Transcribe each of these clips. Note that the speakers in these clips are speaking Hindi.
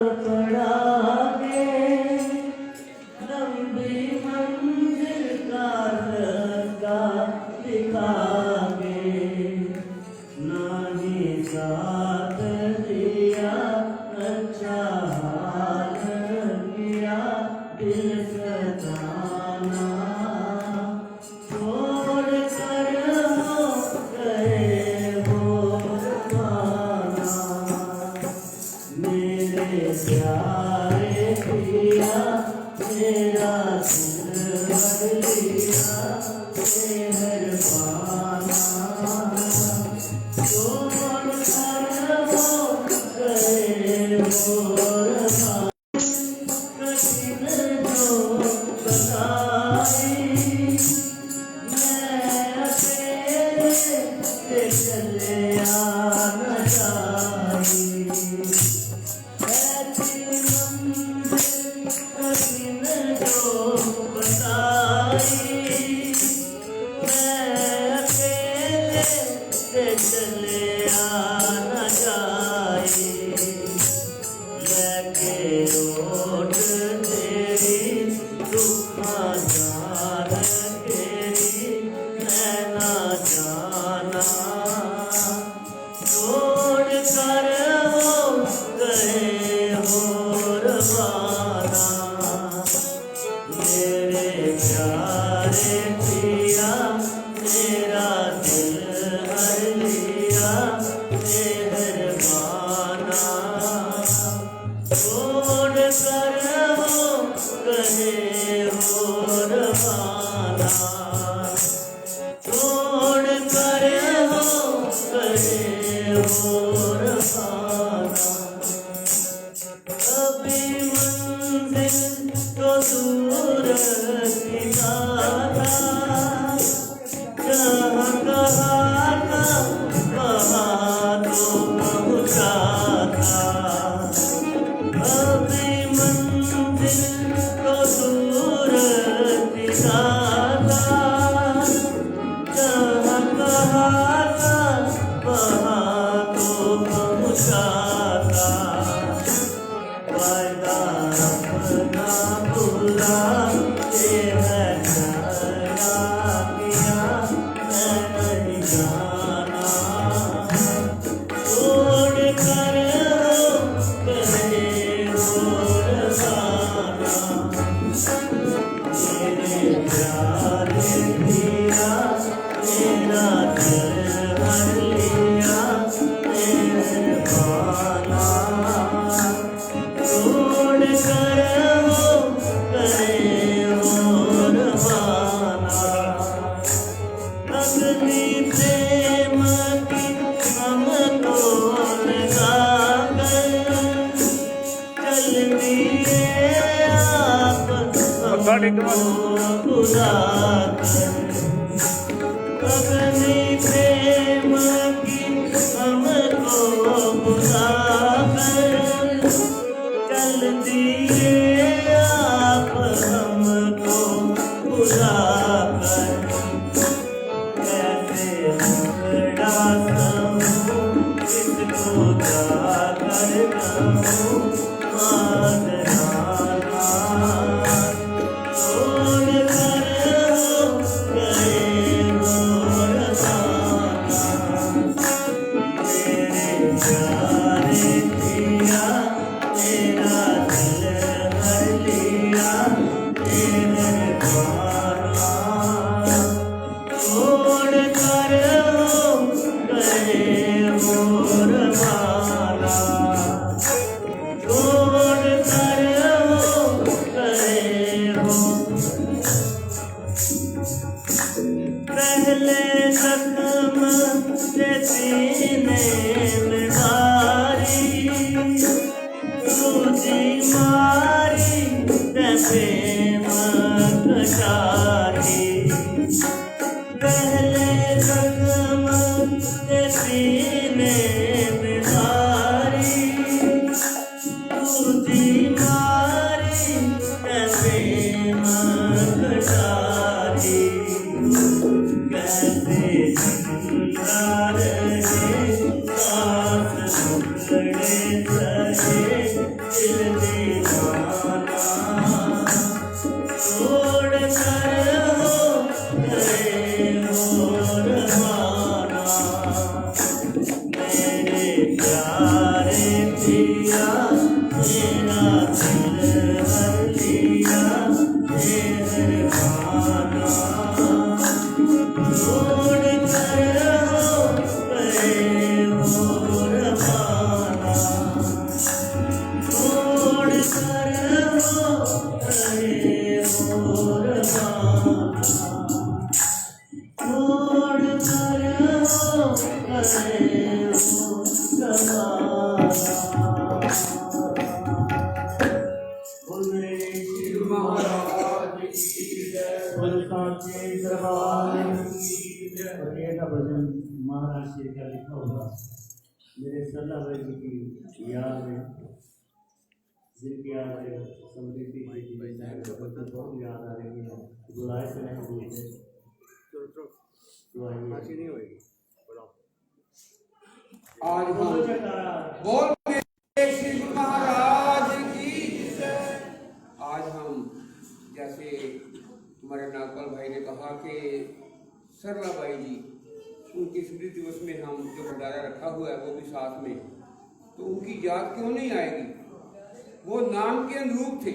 पढ़ागे लंबी मंजिल का रास्ता दिखागे, नहीं साथ दिया अच्छा हाल किया दिल सताना, छोड़ कर हो गए वो रवाना। मेरे प्यारे पिया मेरा दिल भर लिया मेहरबाना, छोड़ कर हो गए वो रवाना। कठिन जो बताई मैं अकेले से चले आना चाहिए, ऐसी मंजिल कठिन जो बताई मैं अकेले से चले आना चाहिए। लेके ओट तेरी दुखा जान तेरी नैना जाना, छोड़ कर हो गए हो रवाना। मेरे प्यारे पिया मेरा दिल हर लिया मेहरबाना, छोड़ कर हो गए हो रवाना, छोड़ कर हो गए हो रवाना। अभी मंजिल तो दूर थी ज़्यादा, जहाँ कहा था वहाँ तो पहुँचा था। अभी मंजिल तो दूर थी ज़्यादा, जहाँ कहा था वहाँ तो पहुँचा था। वायदा अपना भूला ये है क्या किया मैं नहीं जाना, छोड़ कर हो गए हो रवाना। मेरे प्यारे पिया मेरा दिल भर लिया मेहरबाना, छोड़ कर हो गए हो रवाना। अग्नि प्रेम की हमको लगा कर चल दिए आप हमको बुला कर। अग्नि प्रेम की हमको बुला कर चल दिए आप हमको बुला कर। कैसे मुकड़ा कहूँ किसको जाकर कहूँ माजराना, छोड़ कर हो गए हो रवाना। मेरे प्यारे पिया मेरा दिल भर लिया मेहरबाना, छोड़ कर हो गए हो रवाना, छोड़ कर हो गए हो। पहले जख्म से सीने में मारी, सूजी मारी प्रेम कटारी। पहले जख्म से सीने में मारी, सूजी मारी प्रेम कटारी। कैसे जिंदा रहे सांस टुकड़े सहे दीवाना छोड़ कर हो गए हो रवाना मेरे प्यारे पिया मेरा दिल हर लिया मेहरबाना छोड़ कर हो गए हो रवाना छोड़ कर हो गए हो रवाना छोड़ कर हो गए हो रवाना बोल रे शिव महाराज की जय बोल सांचे दरबार की जय। और ये का भजन महाराज श्री का लिखा हुआ मेरे सल्ला भाई जी की याद में जिनकी याद है समृद्धि भाई जी बहुत याद आ रही है बुलाए से नहीं भूलते तो आइए नहीं होगी आज हम बोल शिव महाराज की जय। आज हम जैसे हमारे नागपाल भाई ने कहा कि सरला बाई जी उनकी स्मृति दिवस में हम जो भंडारा रखा हुआ है वो भी साथ में, तो उनकी याद क्यों नहीं आएगी। वो नाम के अनुरूप थे,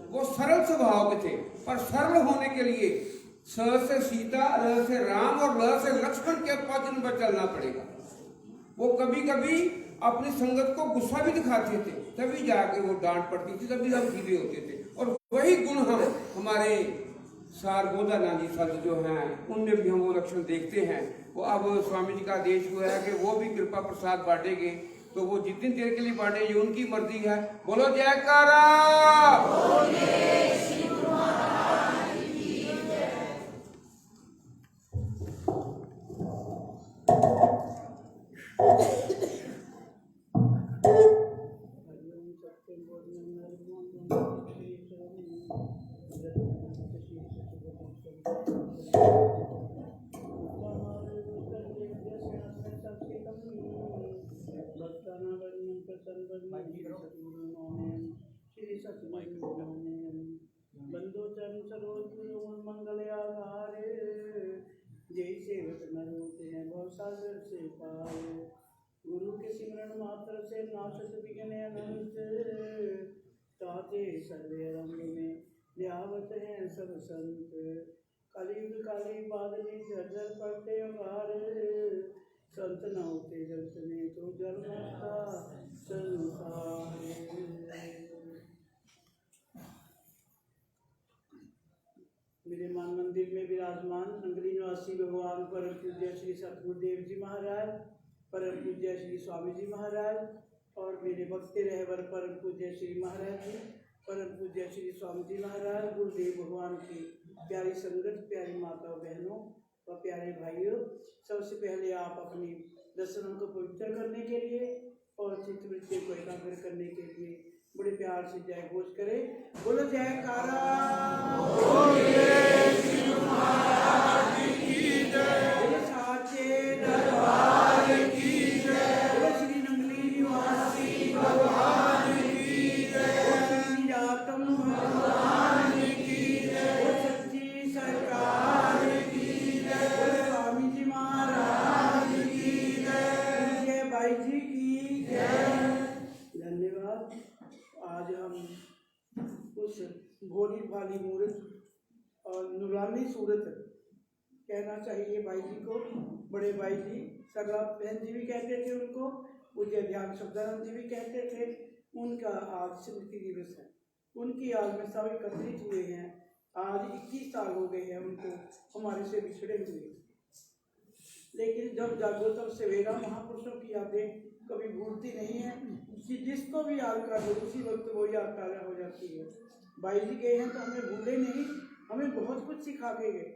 वो सरल स्वभाव के थे, पर सरल होने के लिए स से सीता, र से राम और ल से लक्ष्मण के पद पर चलना पड़ेगा। वो कभी कभी अपनी संगत को गुस्सा भी दिखाते थे, तभी जाके वो डांट पड़ती थी, तभी हम सीधे होते थे। और वही गुण हम हमारे सारगोदा नानी संत जो हैं उनमें भी हम वो लक्षण देखते हैं। वो अब स्वामी जी का आदेश हुआ है कि वो भी कृपा प्रसाद बांटेंगे, तो वो जितनी देर के लिए बांटे ये उनकी मर्जी है। बोलो जयकारा। बंदोचन सरोज मंगल आधार जय सेवक नर होते हैं बहुत सागर से पार गुरु के सिमरन मात्र से नाशत विघ्न अनंत ताते सर्वे रंग में ध्यावत हैं सब संत कलयुग काली बादली जर्जर पड़ते अगार संत न होते जगत में तो जन्म का संसार। मेरे मान मंदिर में विराजमान नगरी निवासी भगवान परम पूज्य श्री सतगुरुदेव जी महाराज, परम पूज्य श्री स्वामी जी महाराज और मेरे भक्ति रहवर परम पूज्य श्री महाराज जी, परम पूज्य श्री स्वामी जी महाराज, गुरुदेव भगवान की प्यारी संगत, प्यारी माताओं बहनों व प्यारे भाइयों, सबसे पहले आप अपनी दर्शनों को पवित्र करने के लिए और चित्तवृत्ति को एकाग्र करने के लिए बड़े प्यार से जय घोष करें। बोलो जयकारा। साचे दरबार की जय। बोलो श्री नंगली निवासी भगवान की जय। श्री जातम भगवान की जय। सच्ची सरकार की जय। बोलो स्वामी जी महाराज की जय। जय भाई जी की जय। धन्यवाद। आज हम उस भोली भाली मूर्त और नूरानी सूरत कहना चाहिए भाई जी को, बड़े भाई जी सरला बहन जी भी कहते थे उनको, पूज्य ध्यान शब्दानंद जी भी कहते थे, उनका आज स्मृति दिवस है। उनकी याद में सब एकत्रित हुए हैं। आज 21 साल हो गए हैं उनको हमारे से बिछड़े हुए, लेकिन जब जागो तब सवेरा महापुरुषों की यादें कभी भूलती नहीं है कि जिसको भी याद कर लो उसी वक्त वो याद ताज़ा हो जाती है। भाई जी गए हैं तो हमें भूले नहीं, हमें बहुत कुछ सिखा के गए।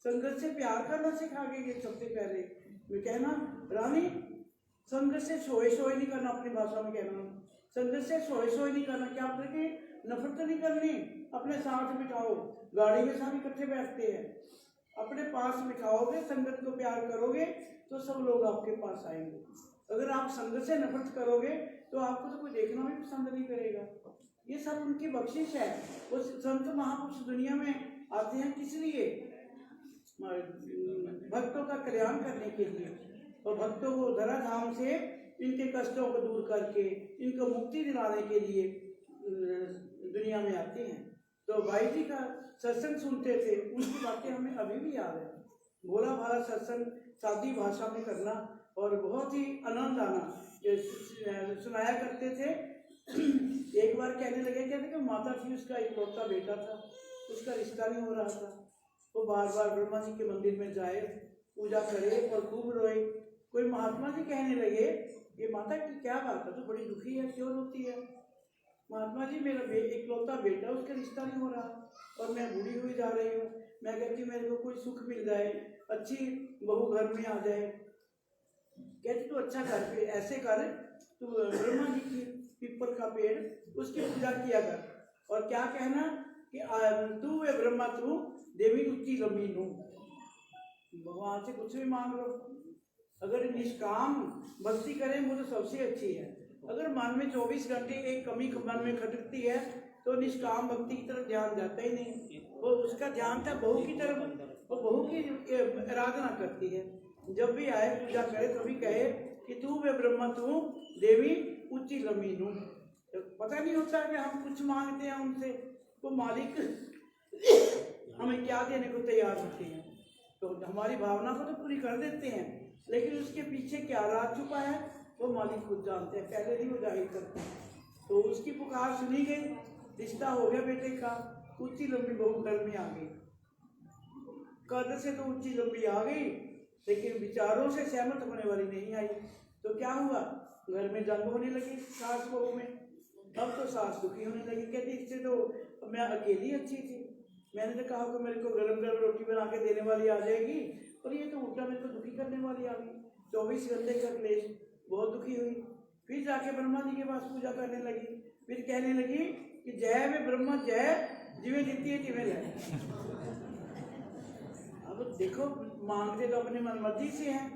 संगत से प्यार करना सिखा के गए। सबसे पहले मैं कहना रानी, संगत से सोए सोए नहीं करना, अपनी भाषा में कहना संगत से सोए सोए नहीं करना। क्या करके नफरत नहीं करनी, अपने साथ बिठाओ। गाड़ी में सब इकट्ठे बैठते हैं, अपने पास बिठाओगे, संगत को प्यार करोगे तो सब लोग आपके पास आएंगे। अगर आप संगत से नफरत करोगे तो आपको तो कोई देखना भी पसंद नहीं करेगा। ये सब उनकी बख्शिश है। वो संत महापुरुष दुनिया में आते हैं किस लिए? भक्तों का कल्याण करने के लिए, और भक्तों को धराधाम से इनके कष्टों को दूर करके इनको मुक्ति दिलाने के लिए दुनिया में आते हैं। तो भाई जी का सत्संग सुनते थे, उनकी बातें हमें अभी भी याद है। भोला भाला सत्संग सादी भाषा में करना और बहुत ही आनंद आना सुनाया करते थे। एक बार कहने लगे, कहते कि माता थी, उसका इकलौता बेटा था, उसका रिश्ता नहीं हो रहा था। वो बार बार ब्रह्मा जी के मंदिर में जाए, पूजा करे और खूब रोए। कोई महात्मा जी कहने लगे, ये माता की क्या बात है, तो बड़ी दुखी है, क्यों रोती है? महात्मा जी, मेरा इकलौता बेटा, उसका रिश्ता नहीं हो रहा और मैं बूढ़ी हुई जा रही हूँ। मैं कहती हूँ मेरे को कोई सुख मिल जाए, अच्छी बहू घर में आ जाए। कहती तू अच्छा कर, फिर ऐसे कर, तू ब्रह्मा जी की पीपल का पेड़, उसकी पूजा किया कर और क्या कहना कि तू वे ब्रह्मा तू देवी उच्ची लंबी नू। भगवान से कुछ भी मांग लो, अगर निष्काम भक्ति करें वो तो सबसे अच्छी है। अगर मन में 24 घंटे एक कमी मन में खटकती है तो निष्काम भक्ति की तरफ ध्यान जाता ही नहीं। वो उसका ध्यान था बहू की तरफ, वो बहू की आराधना करती है। जब भी आए पूजा करे तभी कहे कि तू वे ब्रह्मा तू देवी उच्ची लंबी नू। तो पता नहीं होता कि हम कुछ मांगते हैं उनसे, वो मालिक हमें क्या देने को तैयार होते हैं। तो हमारी भावना को तो पूरी कर देते हैं, लेकिन उसके पीछे क्या राज छुपा है वो मालिक खुद जानते हैं, पहले ही वो जाहिर करते हैं। तो उसकी पुकार सुनी गई, रिश्ता हो गया बेटे का, ऊंची लंबी बहू घर में आ गई। कद से तो ऊंची लंबी आ गई, लेकिन विचारों से सहमत होने वाली नहीं आई। तो क्या हुआ, घर में जंग होने लगी सास बहू में। अब तो सास दुखी होने लगी, कहती इससे तो मैं अकेली अच्छी थी, मैंने तो कहा कि मेरे को गरम गरम रोटी बना के देने वाली आ जाएगी, और ये तो उल्टा मेरे को दुखी करने वाली आ गई। 24 घंटे का क्लेश, बहुत दुखी हुई। फिर जाके ब्रह्मा जी के पास पूजा करने लगी, फिर कहने लगी कि जय वे ब्रह्मा जय, जिਵੇਂ ਦਿੱਤੀ है तिवें ले। अब देखो, मांगते तो अपने मनमर्जी से हैं।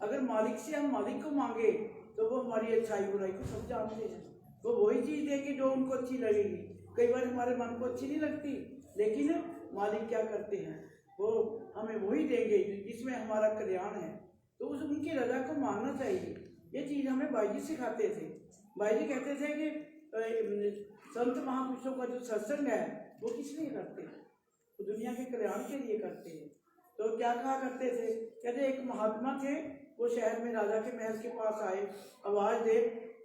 अगर मालिक से हम मालिक को मांगे तो वो हमारी अच्छाई बुराई को सब जानते हैं, वो वही चीज़ देंगे जो उनको अच्छी लगेगी। कई बार हमारे मन को अच्छी नहीं लगती, लेकिन मालिक क्या करते हैं, वो हमें वही देंगे जिसमें हमारा कल्याण है। तो उस उनकी रजा को मानना चाहिए। ये चीज़ हमें भाई जी सिखाते थे। भाई जी कहते थे कि संत महापुरुषों का जो सत्संग है वो किस लिए करते हैं, वो दुनिया के कल्याण के लिए करते हैं। तो क्या कहा करते थे, कहते एक महात्मा थे, वो शहर में राजा के महल के पास आए, आवाज़ दे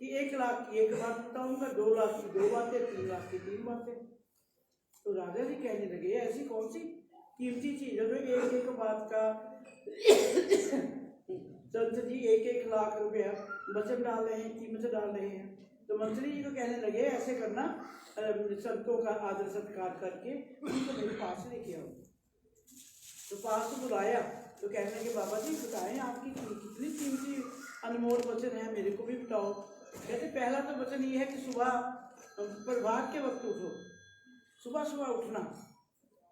कि 1 लाख की एक बात बताऊंगा, 2 लाख की 2 बातें, 3 लाख की 3 बातें। तो राजा जी कहने लगे ऐसी कौन सी कीमती चीज़ है जो एक एक बात का संत जी 1-1 लाख रुपया वचन डाल रहे हैं, कीमत डाल रहे हैं। तो मंत्री जी को कहने लगे ऐसे करना, संतों का आदर सत्कार करके उनको मेरे पास लेके आओ। तो पास को बुलाया तो कहने लगे बाबा जी बताएं आपकी कितनी कीमती अनमोल वचन है, मेरे को भी बताओ। कहते पहला तो वचन ये है कि सुबह प्रभात के वक्त उठो, सुबह सुबह उठना।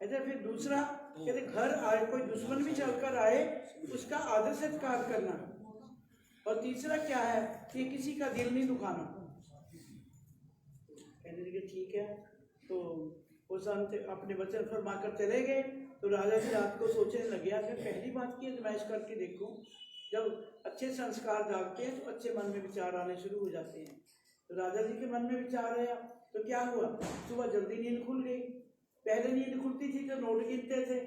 कहते फिर दूसरा, कहते घर आए कोई दुश्मन भी चलकर आए उसका आदर सत्कार करना। और तीसरा क्या है कि किसी का दिल नहीं दुखाना। कहने लगे ठीक है। तो वो संत अपने वचन फरमा कर चले गए। तो राजा जी रात को सोचने लगे फिर पहली बात की आजमाइश करके देखूं, जब अच्छे संस्कार जागते हैं तो अच्छे मन में विचार आने शुरू हो जाते हैं। तो राजा जी के मन में विचार आया तो क्या हुआ, सुबह जल्दी नींद खुल गई। पहले नींद खुलती थी तो नोट गिनते थे,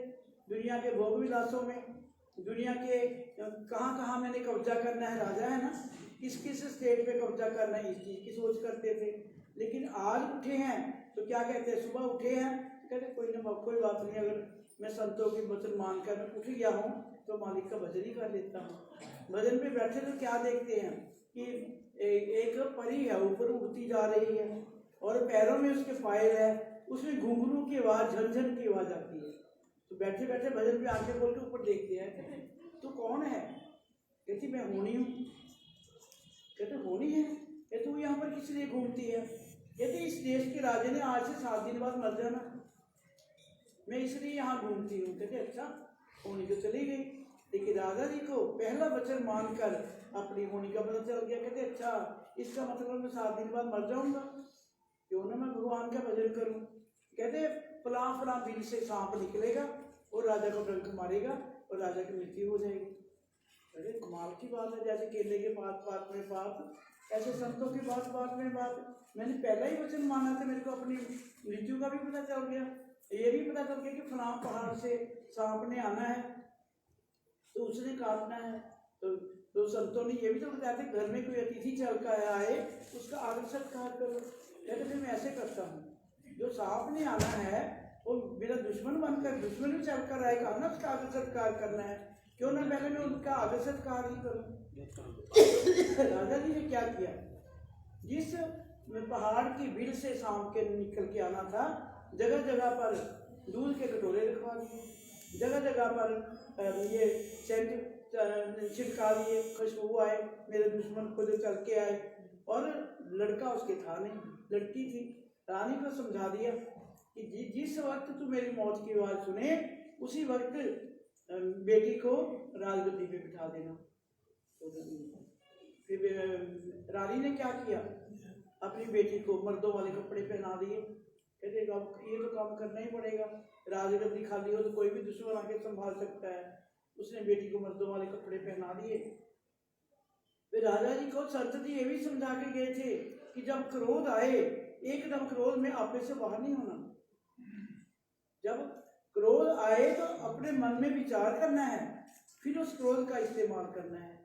दुनिया के भोग विलासों में, दुनिया के कहाँ कहाँ मैंने कब्जा करना है, राजा है ना, किस किस स्टेट पे कब्जा करना है, इस चीज़ की सोच करते थे। लेकिन आज उठे हैं तो क्या कहते हैं, सुबह उठे हैं कहते कोई ना कोई बात नहीं, अगर मैं संतों की वचन मानकर उठ गया हूँ तो मालिक का भजन ही कर लेता हूँ। भजन पे बैठे तो क्या देखते हैं कि एक परी है ऊपर उड़ती जा रही है और पैरों में उसके फाइल है, उसमें घुंघरू की आवाज़, झनझन की आवाज़ आती है। तो बैठे बैठे भजन पे आंखें खोल के ऊपर देखते हैं, कहते तू कौन है, कहती मैं होनी हूँ। कहते होनी है, कहते तू यहाँ पर किस लिए घूमती है, कहते इस देश के राजा ने आज से 7 दिन बाद मर जाना, मैं इसलिए यहाँ घूमती हूँ। कहते अच्छा, होनी तो चली गई, लेकिन राजा जी को पहला वचन मानकर अपनी होनी का पता चल गया। कहते अच्छा, इसका मतलब मैं 7 दिन बाद मर जाऊंगा, क्यों ना मैं भगवान का भजन करूं। कहते फलां फलां बिल से सांप निकलेगा और राजा को डंक मारेगा और राजा की मृत्यु हो जाएगी। अरे कमाल की बात है, जैसे केले के पात पात में पात, ऐसे संतों की बात बात में बात। मैंने पहला ही वचन माना था, मेरे को अपनी मृत्यु का भी पता चल गया, ये भी पता चल गया कि फलां पहाड़ से सांप ने आना है तो उसने काटना है। तो संतों ने ये भी तो बताया था, घर में कोई अतिथि चल कर आए उसका आदर सत्कार करो। कहते फिर मैं ऐसे करता हूँ, जो सांप ने आना है वो मेरा दुश्मन बनकर, दुश्मन भी चल कर आएगा ना, उसका आदर सत्कार करना है, क्यों ना पहले मैं उनका आदर सत्कार ही करूँ। राजा जी ने क्या किया, जिस पहाड़ की भीड़ से सांप के निकल के आना था, जगह जगह पर दूध के कटोरे रखवा दिए, जगह जगह पर ये सेंट छिड़का दिए, खुशबू आए, मेरे दुश्मन खुद चल के आए। और लड़का उसके था नहीं, लड़की थी। रानी को समझा दिया कि जिस वक्त तू मेरी मौत की आवाज़ सुने उसी वक्त बेटी को राजगद्दी पे बिठा देना। फिर रानी ने क्या किया, अपनी बेटी को मर्दों वाले कपड़े पहना दिए। कहते ये तो काम करना ही पड़ेगा, राजगद्दी खाली हो तो कोई भी दुश्मन आके संभाल सकता है। उसने बेटी को मर्दों वाले कपड़े पहना दिए। फिर राजा जी को संत जी ये भी समझा के गए थे कि जब क्रोध आए, एकदम क्रोध में आपे से बाहर नहीं होना। जब क्रोध आए तो अपने मन में विचार करना है, फिर उस क्रोध का इस्तेमाल करना है।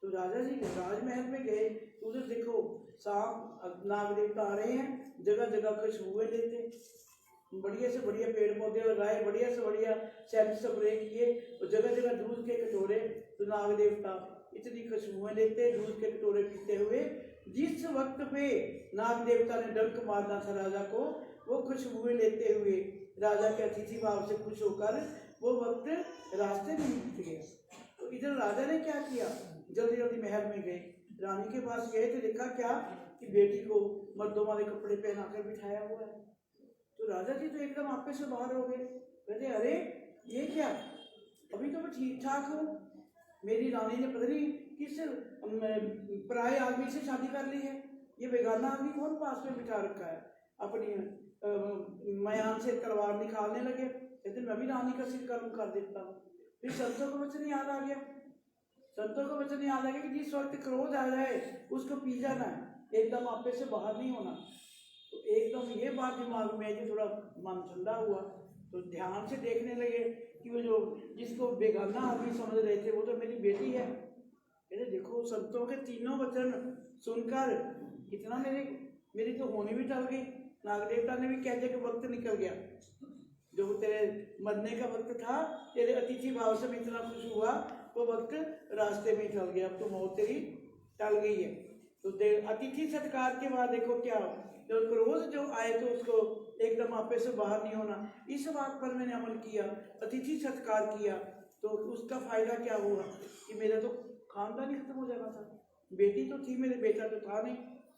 तो राजा जी राजमहल में गए तो उधर देखो सांप नाग देवता आ रहे हैं, जगह जगह खुशबुएं देते, बढ़िया से बढ़िया पेड़ पौधे लगाए, बढ़िया से बढ़िया सेंट स्प्रे किए, और जगह जगह दूध के कटोरे। तो नाग देवता इतनी खुशबुएं लेते, दूध के कटोरे पीते हुए। जिस वक्त पे नाग देवता ने डंक मारना था राजा को, वो खुशबुएं लेते हुए राजा के अतिथि भाव से खुश होकर वो वक्त रास्ते में बीत गया। तो इधर राजा ने क्या किया, जल्दी जल्दी महल में गए, रानी के पास गए तो देखा क्या कि बेटी को मर्दों वाले कपड़े पहनाकर बिठाया हुआ है। तो राजा जी तो एकदम आपे से बाहर हो गए। कहते अरे ये क्या, अभी तो मैं ठीक ठाक हूँ, मेरी रानी ने पता नहीं किस पराये आदमी से शादी कर ली है, ये बेगाना आदमी कौन पास में बिठा रखा है। अपनी मयान से तलवार निकालने लगे। कहते मैं भी रानी का सिर कर्म कर देता हूँ। फिर संतों को वचन याद आ गया, संतों को वचन याद आ गया कि जिस वक्त क्रोध आ जाए उसको पी जाना है, एकदम आपे से बाहर नहीं होना। तो एकदम ये बात दिमाग में जो थोड़ा मन ठंडा हुआ, तो ध्यान से देखने लगे कि वो जो जिसको बेगाना आदमी समझ रहे थे वो तो मेरी बेटी है। कहते देखो संतों के तीनों वचन सुनकर कितना मेरी तो होनी भी टल गई। नाग देवता ने भी कह दिया कि वक्त निकल गया, जो तेरे मरने का वक्त था, तेरे अतिथि भाव से मैं इतना खुश हुआ, वो वक्त रास्ते में टल गया, अब तो मौत तेरी टल गई है। तो अतिथि सत्कार के बाद देखो क्या, जो क्रोध जो आए तो उसको एकदम आपे से बाहर नहीं होना। इस बात पर मैंने अमल किया, अतिथि सत्कार किया, तो उसका फायदा क्या हुआ कि मेरा तो खानदान ही खत्म हो जाना था। बेटी तो थी, मेरे बेटा तो था नहीं,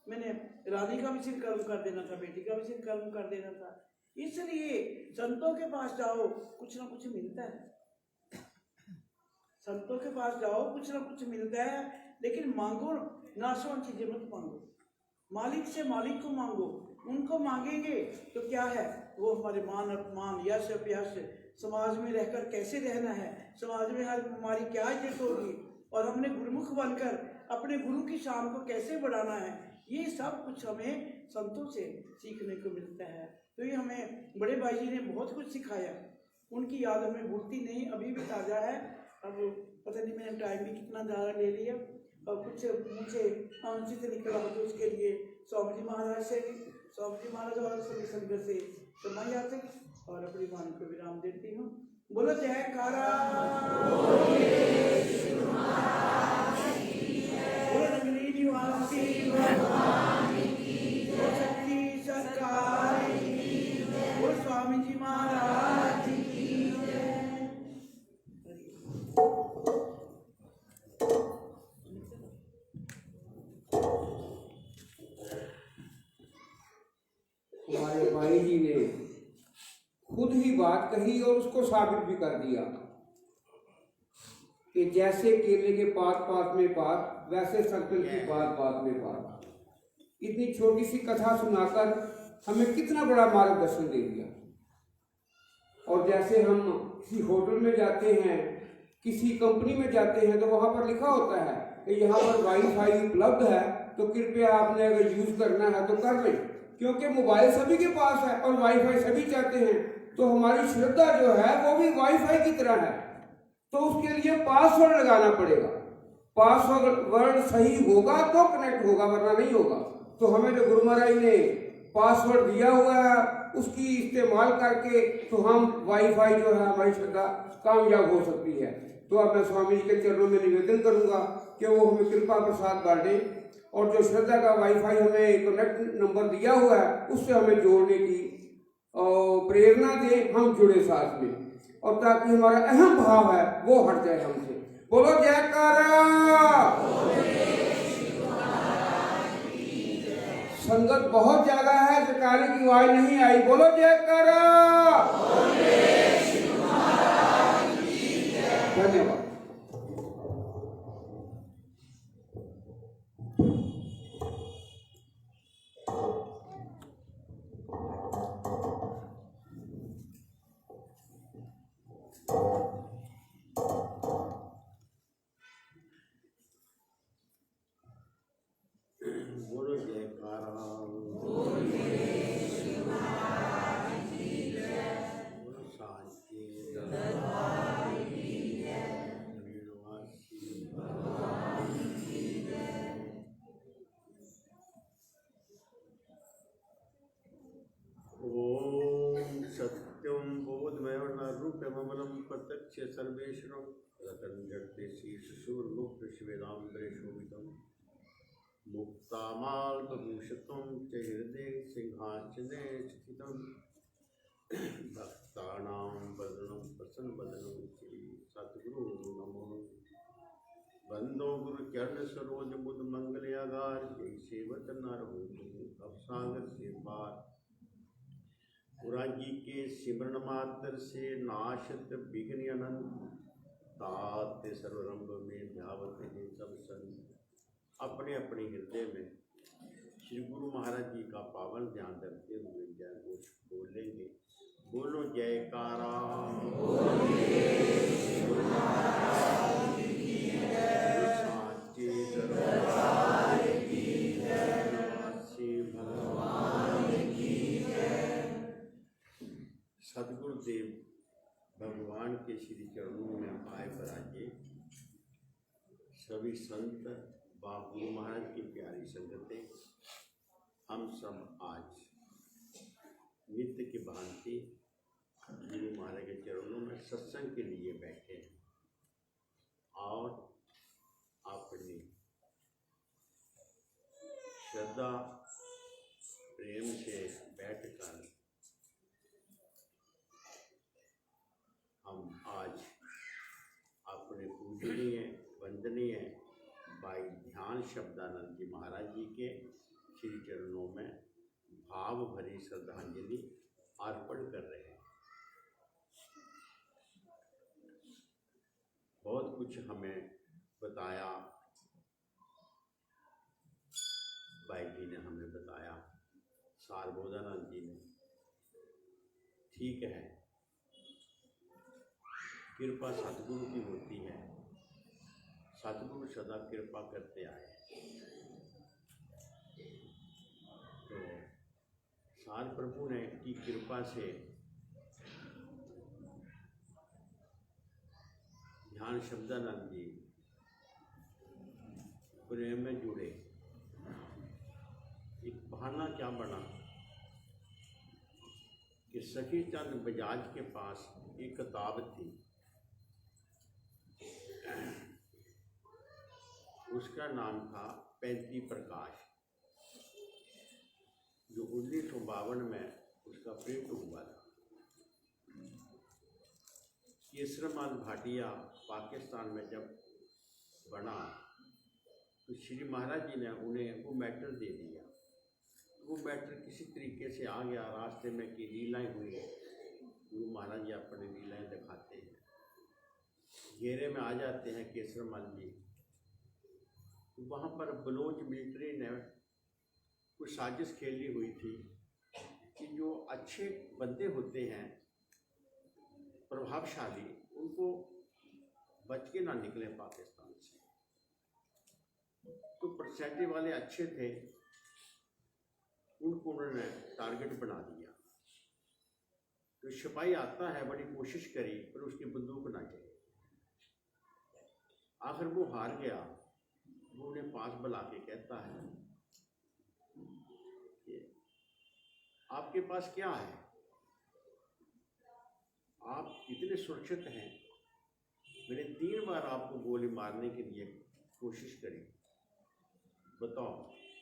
मैंने रानी का भी सिर कर्म कर देना था, बेटी का भी सिर कर्म कर देना था। इसलिए संतों के पास जाओ, कुछ ना कुछ मिलता है। संतों के पास जाओ, कुछ ना कुछ मिलता है, लेकिन मांगो नाशवान चीजें मत मांगो, मालिक से मालिक को मांगो। उनको मांगेंगे तो क्या है, वो हमारे मान अपमान यश अपयश, समाज में रहकर कैसे रहना है, समाज में हमारी क्या इज्जत होगी, और हमने गुरुमुख बनकर अपने गुरु की शान को कैसे बढ़ाना है, ये सब कुछ हमें संतों से सीखने को मिलता है। तो ये हमें बड़े भाई जी ने बहुत कुछ सिखाया, उनकी याद हमें भूलती नहीं, अभी भी ताज़ा है। अब पता नहीं मैंने टाइम भी कितना ज़्यादा ले लिया, और कुछ मुझे अनुचित निकला तो उसके लिए स्वामी जी महाराज से, स्वामी जी महाराज और सभी संगत से क्षमा याचक और अपनी वाणी को विराम देती हूँ। बोलो जयकारा, बोलो नगरी निवासी भगवान की, बोलो सच्ची सरकार की, बोलो स्वामी जी महाराज की। हमारे भाई जी ने खुद ही बात कही और उसको साबित भी कर दिया कि जैसे केले के पात पात में पात, वैसे संकट की बात बात में बात। इतनी छोटी सी कथा सुनाकर हमें कितना बड़ा मार्गदर्शन दे दिया। और जैसे हम किसी होटल में जाते हैं, किसी कंपनी में जाते हैं, तो वहां पर लिखा होता है कि यहाँ पर वाईफाई उपलब्ध है, तो कृपया आपने अगर यूज करना है तो कर लें, क्योंकि मोबाइल सभी के पास है और वाईफाई सभी चाहते हैं। तो हमारी श्रद्धा जो है वो भी वाईफाई की तरह है, तो उसके लिए पासवर्ड लगाना पड़ेगा। पासवर्ड सही होगा तो कनेक्ट होगा, वरना नहीं होगा। तो हमें जो गुरु महाराज ने पासवर्ड दिया हुआ है उसकी इस्तेमाल करके तो हम वाईफाई जो है हमारी श्रद्धा कामयाब हो सकती है। तो अब मैं स्वामी जी के चरणों में निवेदन करूंगा कि वो हमें कृपा प्रसाद बांटे और जो श्रद्धा का वाईफाई हमें कनेक्ट नंबर दिया हुआ है उससे हमें जोड़ने की प्रेरणा दे, हम जुड़े साथ में, और ताकि हमारा अहम भाव है वो हट जाए हमसे। बोलो जयकारा। संगत बहुत ज्यादा है, जयकारे की आवाज नहीं आई। बोलो जयकारा। धन्यवाद। बोलो जयकारा। बोलो साचे दरबार की जय। ओम सत्यम बोधमय रूपमलम प्रत्यक्ष सर्वेश्वरम रतन शीर्ष सूर्मुक्त शिवेदाम्बरे शोभितम मुक्तामाल्पभूषितं च हृदय सिंहासने स्थितं भक्तानां वदनं प्रसन्नवदनं श्री सद्गुरु नमो। वंदो गुरु चरण सरोज मुद मंगल आगार जय सेवत नर हो अब सागर से पार। पुराजी के सिमरण मात्र से नाशत विघ्न अनंत ताते सर्वरंभ में ध्यावत है सब संत। अपने अपने हृदय में श्री गुरु महाराज जी का पावन ध्यान रखते हुए जय घोष बोलेंगे। बोलो जयकारा। साचे दरबार की जय। भगवान की जय। सद्गुरुदेव भगवान के श्री चरणों में आए पराजे सभी संत गुरु महाराज की प्यारी संगतें, हम सब आज नित्य की भांति गुरु महाराज के चरणों में सत्संग के लिए बैठे हैं और अपनी श्रद्धा प्रेम से बैठकर हम आज अपने पूजनीय वंदनीय भाई ध्यान शब्दानंद जी महाराज जी के श्री चरणों में भाव भरी श्रद्धांजलि अर्पण कर रहे हैं। बहुत कुछ हमें बताया, भाई जी ने हमें बताया, सारबोधानंद जी ने। ठीक है, कृपा सतगुरु की होती है, सतगुरु सदा कृपा करते आए। तो सार प्रभु ने की कृपा से ध्यान शब्दानंद जी प्रेम में जुड़े। एक बहाना क्या बना कि सखी चंद बजाज के पास एक किताब थी, उसका नाम था 35 प्रकाश, जो 1952 में उसका प्रिंट हुआ था। केसरमाल भाटिया पाकिस्तान में जब बना तो श्री महाराज जी ने उन्हें वो मैटर दे दिया। वो मैटर किसी तरीके से आ गया, रास्ते में की लीलाएँ हुई, गुरु महाराज जी अपनी लीलाएँ दिखाते हैं, घेरे में आ जाते हैं केसरमाल जी। वहाँ पर बलोच मिलिट्री ने कुछ साजिश खेली हुई थी कि जो अच्छे बंदे होते हैं प्रभावशाली, उनको बच के ना निकले पाकिस्तान से। तो पर्सनैलिटी वाले अच्छे थे, उनको उन्होंने टारगेट बना दिया। तो सिपाही आता है, बड़ी कोशिश करी, पर उसकी बंदूक ना चली। आखिर वो हार गया। वो उन्हें पास बुला के कहता है कि आपके पास क्या है, आप इतने सुरक्षित हैं, मैंने 3 बार आपको गोली मारने के लिए कोशिश करी, बताओ।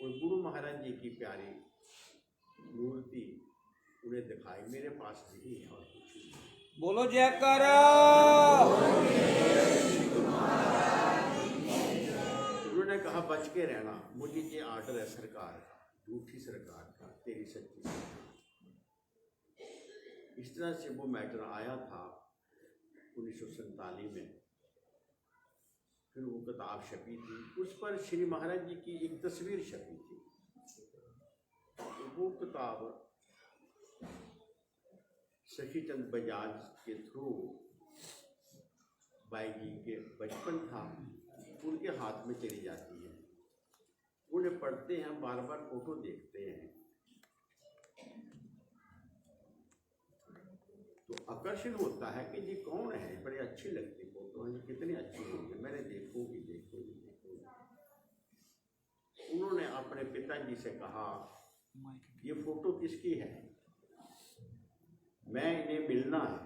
और गुरु महाराज जी की प्यारी मूर्ति उन्हें दिखाई, मेरे पास नहीं है और कुछ नहीं। बोलो जयकारा। उन्होंने कहा बच के रहना, मुझे ये आर्डर है सरकार का, झूठी सरकार का, तेरी सच्ची सरकार। इस तरह से वो मैटर आया था 1947 में। फिर वो किताब छपी थी, उस पर श्री महाराज जी की एक तस्वीर छपी थी। तो वो किताब सखी चंद बजाज के थ्रू, बाई जी के बचपन था, उनके हाथ में चली जाती है। उन्हें पढ़ते हैं, बार बार फोटो देखते हैं, तो आकर्षण होता है कि ये कौन है, बड़े अच्छी लगती फोटो है, कितनी अच्छी होगी, मैंने देखूंगी देखूंगी देखूंगी। उन्होंने अपने पिताजी से कहा ये फोटो किसकी है, मैं इन्हें मिलना है।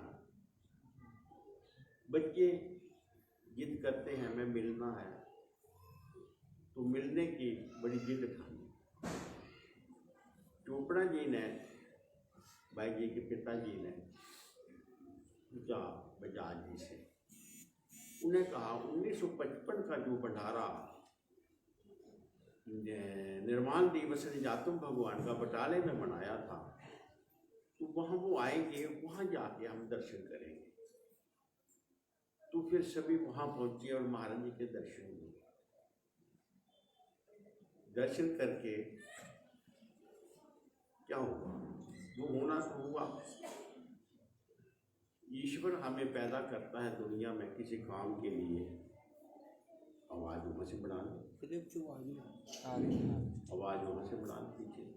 बच्चे जिद करते हैं मैं मिलना है, तो मिलने की बड़ी जिद ठानी। चोपड़ा जी ने, भाई जी के पिताजी ने पूछा बजाज जी से, उन्हें कहा 1955 का जो भंडारा निर्माण दिवस निजातम भगवान का बटाले में बनाया था, तो वहाँ वो आएंगे, वहाँ जाके हम दर्शन करेंगे। तो फिर सभी वहाँ पहुँचे और महाराज जी के दर्शन हुए। दर्शन करके क्या हुआ, वो होना तो हुआ। ईश्वर हमें पैदा करता है दुनिया में किसी काम के लिए। आवाज़ वहाँ से बढ़ा लो, आवाज़ वहाँ से बढ़ा दीजिए।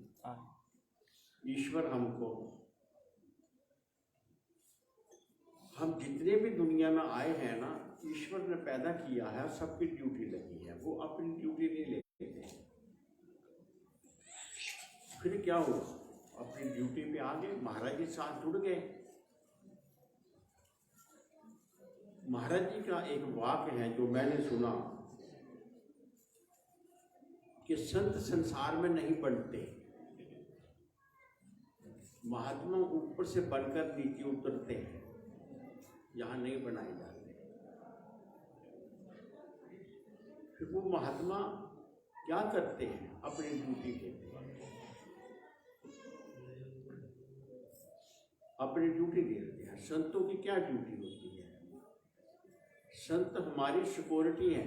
ईश्वर हमको, हम जितने भी दुनिया में आए हैं ना, ईश्वर ने पैदा किया है, सबकी ड्यूटी लगी है, वो अपनी ड्यूटी नहीं लेते थे। फिर क्या हुआ, अपनी ड्यूटी पे आ गए, महाराज जी साथ जुड़ गए। महाराज जी का एक वाक्य है जो मैंने सुना कि संत संसार में नहीं बनते, महात्मा ऊपर से बनकर नीचे उतरते हैं, यहाँ नहीं बनाए जाते। फिर वो महात्मा क्या करते हैं, अपनी ड्यूटी देते हैं, अपनी ड्यूटी देते हैं। संतों की क्या ड्यूटी होती है? संत हमारी सिक्योरिटी है,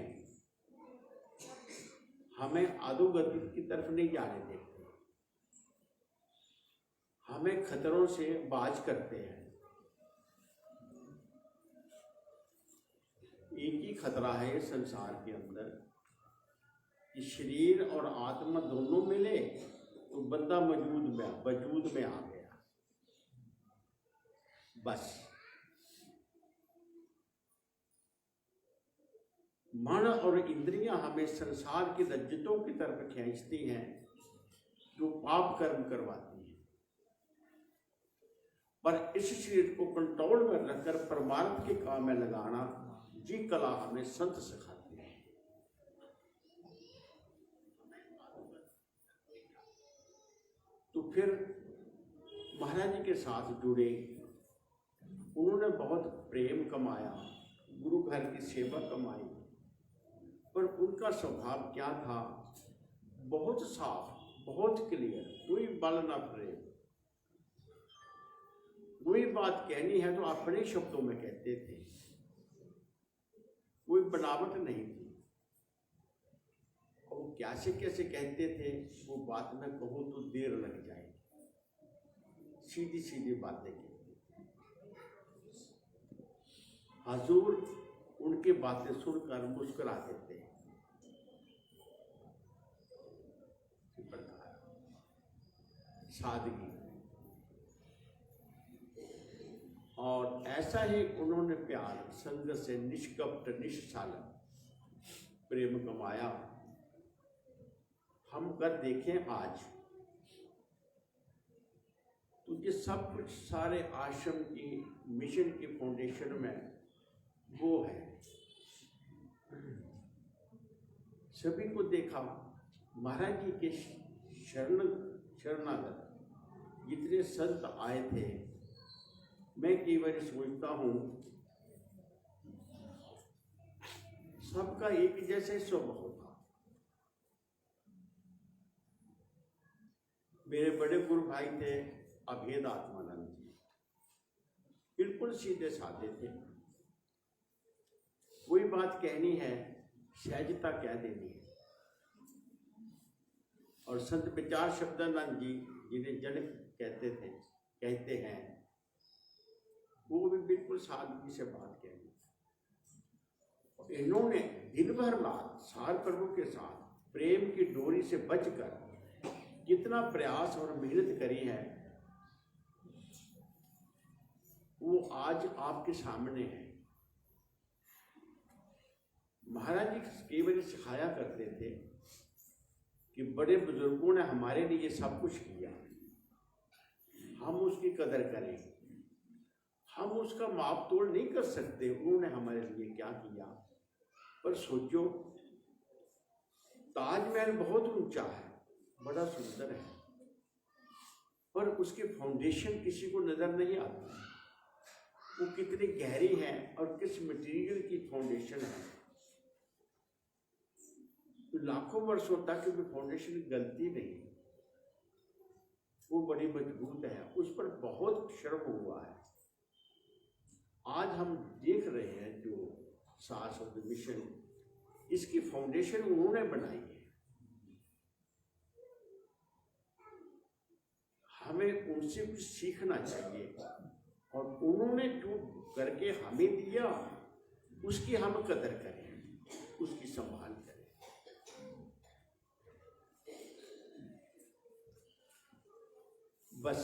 हमें अधोगति की तरफ नहीं जाने देते, हमें खतरों से बाज करते हैं। एक ही खतरा है इस संसार के अंदर कि शरीर और आत्मा दोनों मिले तो बंदा वजूद में आ गया, बस। मन और इंद्रियां हमें संसार की लज्जतों की तरफ खींचती हैं, जो पाप कर्म करवाती हैं। पर इस शरीर को कंट्रोल में रखकर परमार्थ के काम में लगाना, जी कला हमें संत सिखाते हैं। तो फिर महाराज जी के साथ जुड़े, उन्होंने बहुत प्रेम कमाया, गुरु घर की सेवा कमाई, पर उनका स्वभाव क्या था? बहुत साफ, बहुत क्लियर, कोई बल ना प्रेम। कोई बात कहनी है तो अपने शब्दों में कहते थे, कोई बनावट नहीं थी। और कैसे कैसे कहते थे, वो बात मैं कहूँ तो देर लग जाएगी। सीधी सीधी बातें कहते थे। हजूर उनकी बातें सुनकर मुस्कुरा देते हैं। इस प्रकार सादगी, और ऐसा ही उन्होंने प्यार संग से निष्कपट निश्चल प्रेम कमाया। हम कर देखें आज तो ये सब कुछ सारे आश्रम की मिशन की फाउंडेशन में वो है। सभी को देखा, महाराज जी के शरणागत जितने संत आए थे, मैं कई बार सोचता हूँ सबका एक जैसे स्वभाव था। मेरे बड़े गुरु भाई थे अभेद आत्मानंद जी, बिल्कुल सीधे साधे थे। कोई बात कहनी है सहजता कह देनी है। और संत विचार शब्दानंद जी जिन्हें जनक कहते हैं, वो भी बिल्कुल सादगी से बात कहनी। इन्होंने दिन भर रात सार प्रभु के साथ प्रेम की डोरी से बचकर कितना प्रयास और मेहनत करी है, वो आज आपके सामने है। महाराज जी कई बार सिखाया करते थे कि बड़े बुजुर्गों ने हमारे लिए सब कुछ किया, हम उसकी कदर करें। हम उसका माप तोड़ नहीं कर सकते उन्होंने हमारे लिए क्या किया, पर सोचो ताजमहल बहुत ऊंचा है, बड़ा सुंदर है, पर उसकी फाउंडेशन किसी को नजर नहीं आती। वो कितनी गहरी है और किस मटेरियल की फाउंडेशन है। तो लाखों वर्षों तक भी फाउंडेशन गलती नहीं, वो बड़ी मजबूत है, उस पर बहुत श्रम हुआ है। आज हम देख रहे हैं जो सास ऑफ द मिशन, इसकी फाउंडेशन उन्होंने बनाई है। हमें उनसे कुछ सीखना चाहिए, और उन्होंने जो करके हमें दिया उसकी हम कदर करें, उसकी संभाल करें। बस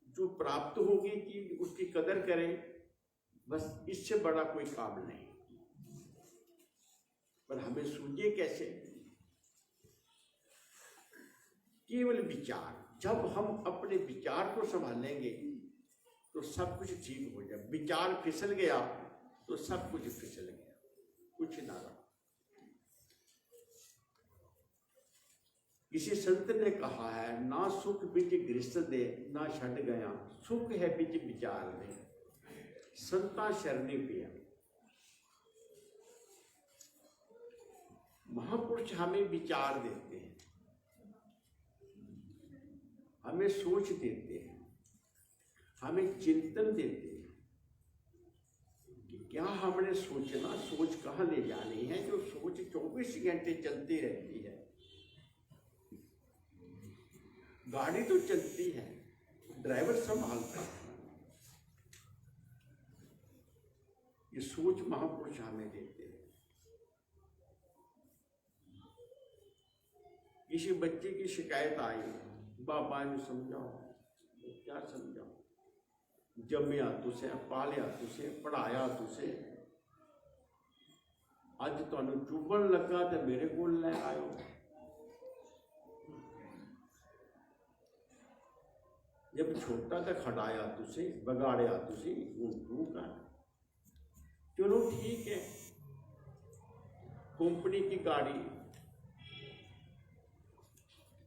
जो प्राप्त होगी चीज उसकी कदर करें, बस इससे बड़ा कोई काम नहीं। पर हमें सूझे कैसे? केवल विचार। जब हम अपने विचार को संभालेंगे तो सब कुछ ठीक हो जाए। विचार फिसल गया तो सब कुछ फिसल गया, कुछ ना रहा। किसी संत ने कहा है, ना सुख बिच गृहस्थ दे, ना छड़ गया, सुख है बिच विचार दे, संता शरणी पिया। महापुरुष हमें विचार देते हैं, हमें सोच देते हैं, हमें चिंतन देते हैं कि क्या हमने सोचना, सोच कहाँ ले जानी है। जो सोच 24 घंटे चलती रहती है, गाड़ी तो चलती है, ड्राइवर संभालता है। ये सोच महापुरुष हमें देते हैं। किसी बच्चे की शिकायत आई, बाबा ने समझाओ, क्या समझाओ, जम्या तुसे, पालिया तुसे, पढ़ाया तुसे, अज तुहानू चुभन लगा तो मेरे को ले आयो। जब छोटा तो खड़ाया तुसे, बगाड़िया तुसी, हूं तू कर। चलो ठीक है, कंपनी की गाड़ी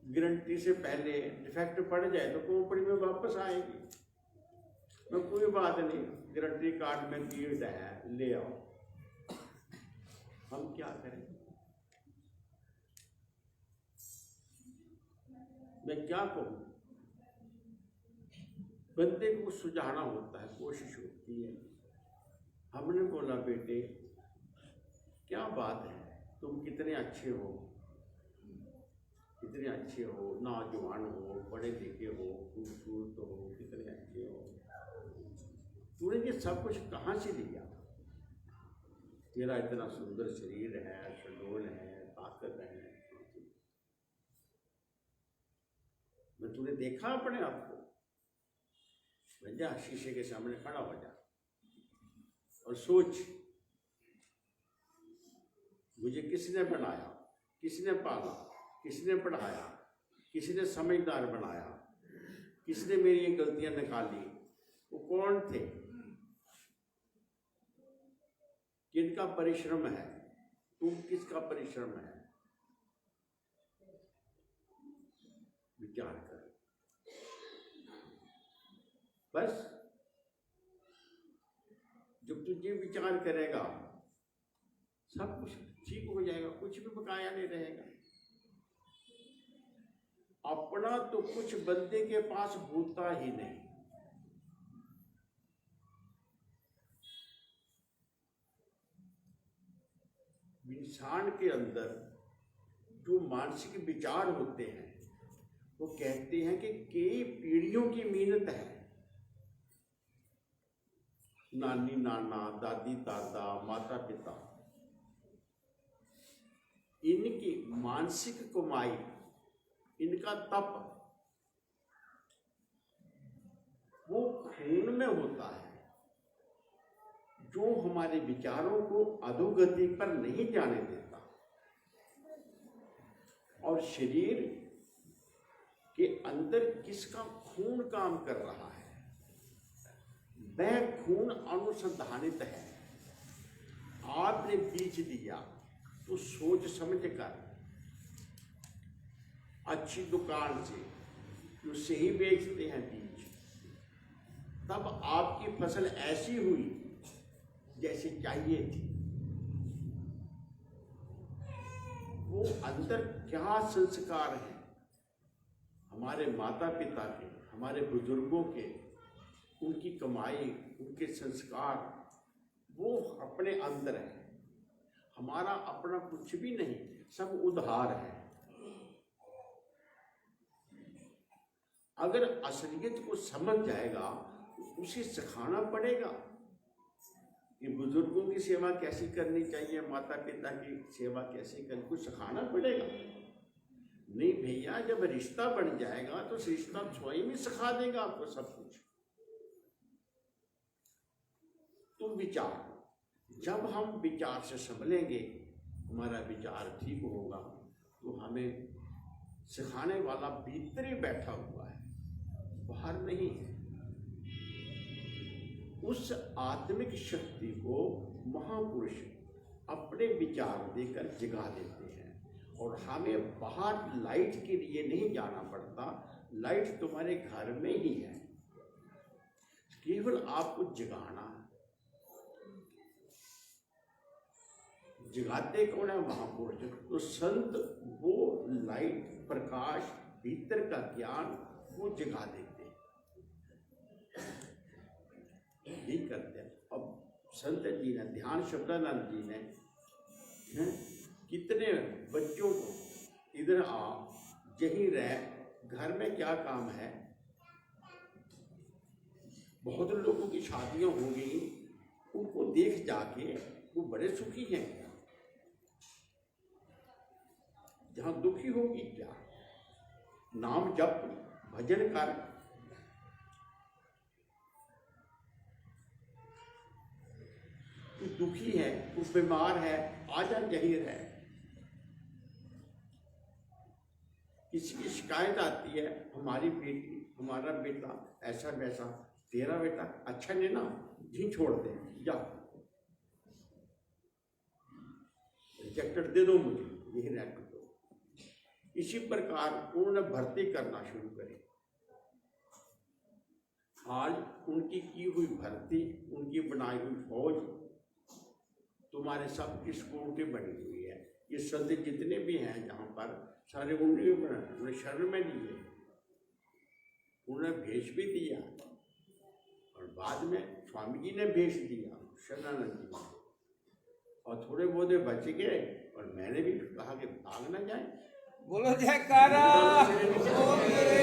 गारंटी से पहले डिफेक्ट पड़ जाए तो कंपनी में वापस आएगी, मैं कोई बात नहीं, गारंटी कार्ड में कीट है, ले आओ। हम क्या करें? मैं क्या कहूँ? बंदे को सुझाना होता है, कोशिश होती है। हमने बोला, बेटे क्या बात है, तुम कितने अच्छे हो, कितने अच्छे हो, नौजवान हो, पढ़े लिखे हो, खूबसूरत हो, कितने अच्छे हो, तूने ये सब कुछ कहाँ से लिया? तेरा इतना सुंदर शरीर है, शडोल है, ताकत है, मैं तूने देखा अपने आप को? जा शीशे के सामने खड़ा हो जा और सोच, मुझे किसने बनाया, किसने पाला, किसने पढ़ाया, किसने समझदार बनाया, किसने मेरी ये गलतियां निकाली? वो कौन थे? किनका परिश्रम है? तुम किसका परिश्रम है? विचार कर। बस जब तू ये विचार करेगा, सब कुछ ठीक हो जाएगा, कुछ भी बकाया नहीं रहेगा। अपना तो कुछ बंदे के पास होता ही नहीं। इंसान के अंदर जो मानसिक विचार होते हैं, वो कहते हैं कि कई पीढ़ियों की मेहनत है। नानी नाना, दादी दादा, माता पिता, इनकी मानसिक कमाई, इनका तप, वो खून में होता है, जो हमारे विचारों को अधोगति पर नहीं जाने देता। और शरीर के अंदर किसका खून काम कर रहा है, वह खून अनुसंधानित है। आपने बीज दिया तो सोच समझ कर अच्छी दुकान से जो सही बेचते हैं बीज, तब आपकी फसल ऐसी हुई जैसे चाहिए थी। वो अंदर क्या संस्कार है हमारे माता पिता के, हमारे बुजुर्गों के, उनकी कमाई, उनके संस्कार, वो अपने अंदर है। हमारा अपना कुछ भी नहीं, सब उधार है। अगर असलियत को समझ जाएगा तो उसे सिखाना पड़ेगा कि बुजुर्गों की सेवा कैसी करनी चाहिए, माता पिता की सेवा कैसे करनी, कुछ सिखाना पड़ेगा। नहीं भैया, जब रिश्ता बन जाएगा तो रिश्ता स्वयं ही सिखा देगा आपको सब कुछ। तुम विचार, जब हम विचार से संभलेंगे, हमारा विचार ठीक होगा, तो हमें सिखाने वाला भीतर ही बैठा हुआ है, बाहर नहीं है। उस आत्मिक शक्ति को महापुरुष अपने विचार देकर जगा देते हैं। और हमें बाहर लाइट के लिए नहीं जाना पड़ता, लाइट तुम्हारे घर में ही है, केवल आपको जगाना है। जगाते कौन है? महापुरुष। तो संत वो लाइट, प्रकाश, भीतर का ज्ञान वो जगा देते हैं, यही करते हैं। अब संत जी ने, ध्यान शब्दानंद जी ने कितने बच्चों को इधर आ, यहीं रह, घर में क्या काम है। बहुत लोगों की शादियां हो गई, उनको देख जाके वो बड़े सुखी हैं। जहां दुखी होगी क्या, नाम जप, भजन कर। तू दुखी है, तू बीमार है, आजा यहीं रह। किसी की शिकायत आती है, हमारी बेटी, हमारा बेटा ऐसा वैसा, तेरा बेटा अच्छा नहीं ना, जी छोड़ दे, जा रिजेक्टेड दे दो मुझे, यही रह कर दो। इसी प्रकार उन्होंने भर्ती करना शुरू करी। आज उनकी की हुई भर्ती, उनकी बनाई हुई फौज तुम्हारे सब की सिक्योरिटी बनी हुई है। ये संत जितने भी हैं जहाँ पर, सारे उन्हें शरण में लिए, उन्हें भेष भी दिया, और बाद में स्वामी जी ने भेष दिया, शरणानंद जी, और थोड़े बहुत बच गए। और मैंने भी कहा कि भाग ना जाए, बोलो जयकारा। बोल मेरे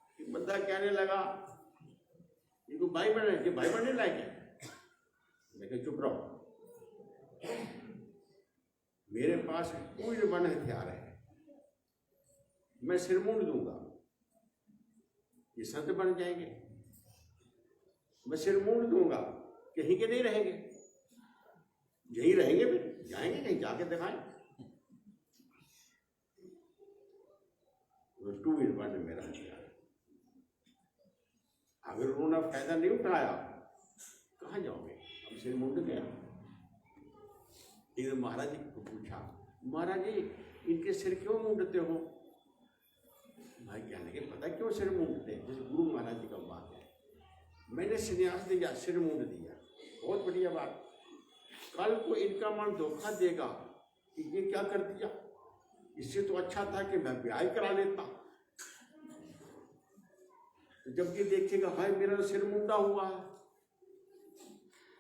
श्री बंदा कहने लगा इनको भाई बनने लायक है। मैं कहा चुप रहो, मेरे पास कोई वन हथियार है, मैं सिर मूंड दूंगा, ये संत बन जाएंगे। मैं सिर मूंड दूंगा, कहीं के नहीं रहेंगे, यहीं रहेंगे, फिर जाएंगे कहीं जाके दिखाएं। तो 2 in 1 मेरा हथियार। अगर उन्होंने फायदा नहीं उठाया कहाँ जाओगे? अब सिर मुंड गया। एक महाराज जी को पूछा, महाराज जी इनके सिर क्यों मूंडते हो? भाई कहने लगे पता क्यों सिर मूंडते हैं? जैसे गुरु महाराज जी का बात है, मैंने संन्यास दिया, सिर मूंड दिया, बहुत बढ़िया बात। कल को इनका मन धोखा देगा कि ये क्या कर दिया, इससे तो अच्छा था कि मैं ब्याह करा लेता। तो जब ये देखेगा भाई मेरा सिर मुंडा हुआ है,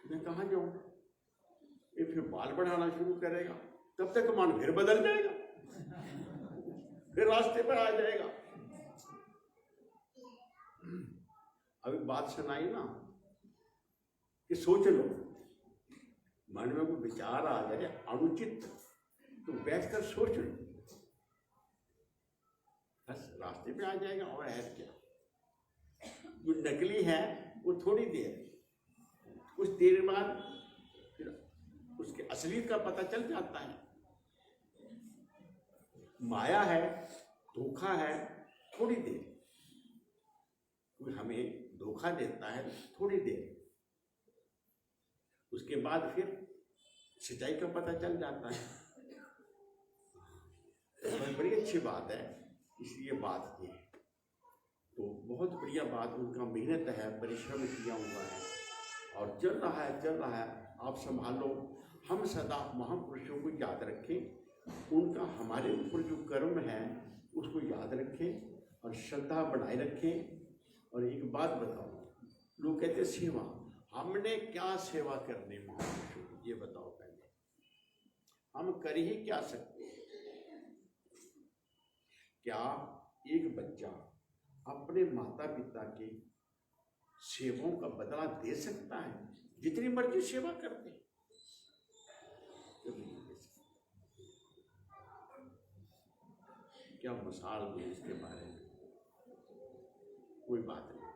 मैं कहाँ जाऊँ? ये फिर बाल बढ़ाना शुरू करेगा, तब तक मन फिर बदल जाएगा, फिर रास्ते पर आ जाएगा। अभी बात सुनाई ना कि सोच लो, मन में कोई विचार आ जाए अनुचित, तो बैठकर सोच लो, बस रास्ते पे आ जाएगा। और है क्या, जो नकली है वो थोड़ी देर, कुछ देर बाद फिर उसके असलियत का पता चल जाता है। माया है, धोखा है, थोड़ी देर, कोई हमें धोखा देता है थोड़ी देर, उसके बाद फिर सच्चाई का पता चल जाता है। तो बड़ी अच्छी बात है, इसलिए बात की। तो बहुत बढ़िया बात, उनका मेहनत है, परिश्रम किया हुआ है और चल रहा है। आप संभालो। हम सदा महापुरुषों को याद रखें, उनका हमारे ऊपर जो कर्म है उसको याद रखें और श्रद्धा बनाए रखें। और एक बात बताओ, लोग कहते सेवा, हमने क्या सेवा करनी महापुरुषों की, ये बताओ पहले, हम कर ही क्या सकते हैं? क्या एक बच्चा अपने माता पिता की सेवाओं का बदला दे सकता है? जितनी मर्जी सेवा करते, क्या मिसाल दूं इसके बारे में? कोई बात नहीं,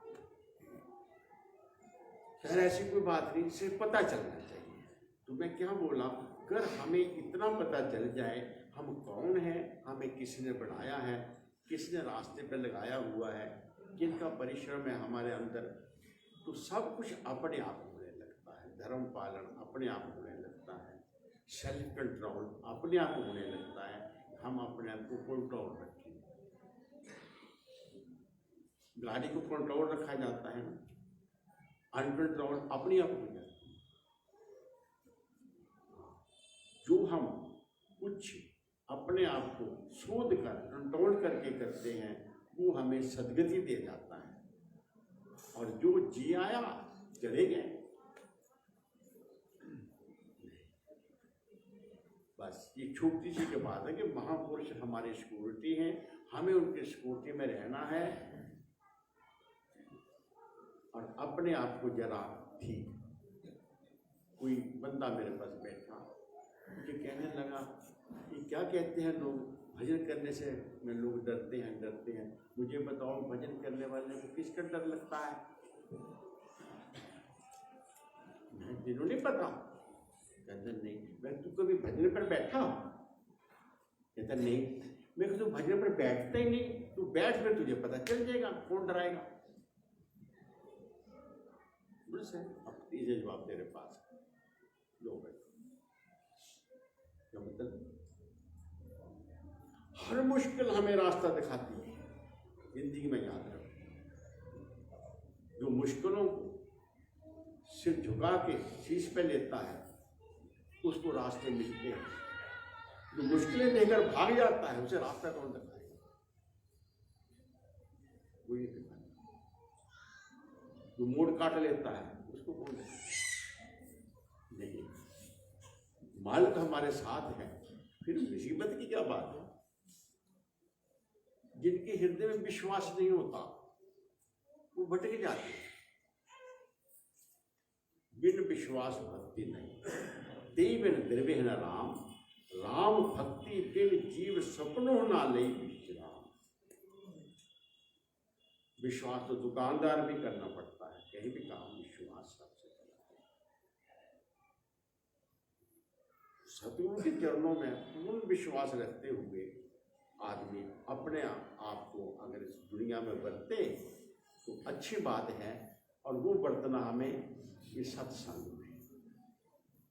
खैर ऐसी कोई बात नहीं, सिर्फ पता चलना चाहिए। तो मैं क्या बोला, अगर हमें इतना पता चल जाए हम कौन हैं, हमें किसने बनाया है, किसने रास्ते पर लगाया हुआ है, किनका परिश्रम है हमारे अंदर, तो सब कुछ अपने आप होने लगता है। धर्म पालन अपने आप होने लगता है, सेल्फ कंट्रोल अपने आप होने लगता है। हम अपने आप को कंट्रोल रखें। गाड़ी को कंट्रोल रखा जाता है ना, अनकंट्रोल अपने आप हो जाता है। जो हम कुछ अपने आप को शोध कर कंट्रोल करके करते हैं वो हमें सदगति दे जाता है, और जो जी आया चले गए। बस ये छोटी सी बात है कि महापुरुष हमारे सिक्योरिटी हैं, हमें उनके सिक्योरिटी में रहना है और अपने आप को जरा ठीक। कोई बंदा मेरे पास बैठा, मुझे कहने लगा कि क्या कहते हैं लोग, भजन करने से में लोग डरते हैं। मुझे बताओ भजन करने वाले को किसका डर लगता है? जिन्हों नहीं पता, कहते नहीं। मैं तू कभी भजन पर बैठा? कहता नहीं। मैं तू भजन पर बैठता ही नहीं, तू बैठ में तुझे पता चल जाएगा, कौन डराएगा? बस है, अब ये जवाब तेरे पास है, लो बैठो। क्या मतलब? हर मुश्किल हमें रास्ता दिखाती है जिंदगी में, याद रखो। जो मुश्किलों को सिर झुका के शीश पे लेता है उसको रास्ते मिलते हैं। जो मुश्किलें देकर भाग जाता है उसे रास्ता कौन दिखाएगा? कोई नहीं दिखाएगा। जो मोड़ काट लेता है उसको कौन दिखाएगा? नहीं। मालिक हमारे साथ है, फिर मुसीबत की क्या बात है। जिनके हृदय में विश्वास नहीं होता वो भटक जाते हैं। बिन विश्वास भक्ति नहीं, ते बिन निर्विघ्न राम, राम भक्ति बिन जीव सपनों ना ले विश्राम। विश्वास तो दुकानदार भी करना पड़ता है, कहीं भी काम विश्वास सबसे पहले। सतगुरु के चरणों में पूर्ण विश्वास रखते हुए आदमी अपने आप को अगर इस दुनिया में बरते तो अच्छी बात है। और वो बरतना हमें ये सत्संग में,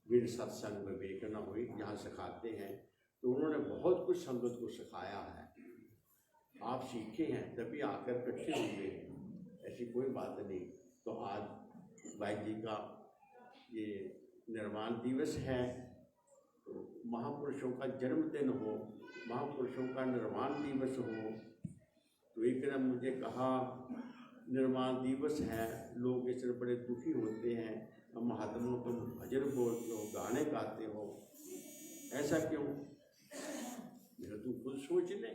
बिन सत्संग में विवेक न हुई, यहाँ सिखाते हैं। तो उन्होंने बहुत कुछ संगत को सिखाया है, आप सीखे हैं तभी आकर इकट्ठे हुए हैं, ऐसी कोई बात नहीं। तो आज भाई जी का ये निर्वाण दिवस है, तो महापुरुषों का जन्मदिन हो, महापुरुषों का निर्वाण दिवस हो। तो एक ने मुझे कहा निर्वाण दिवस है, लोग इससे बड़े दुखी होते हैं, अब महात्माओं तुम भजन बोलते हो, गाने गाते हो, ऐसा क्यों? मेरा तू खुद सोच ले,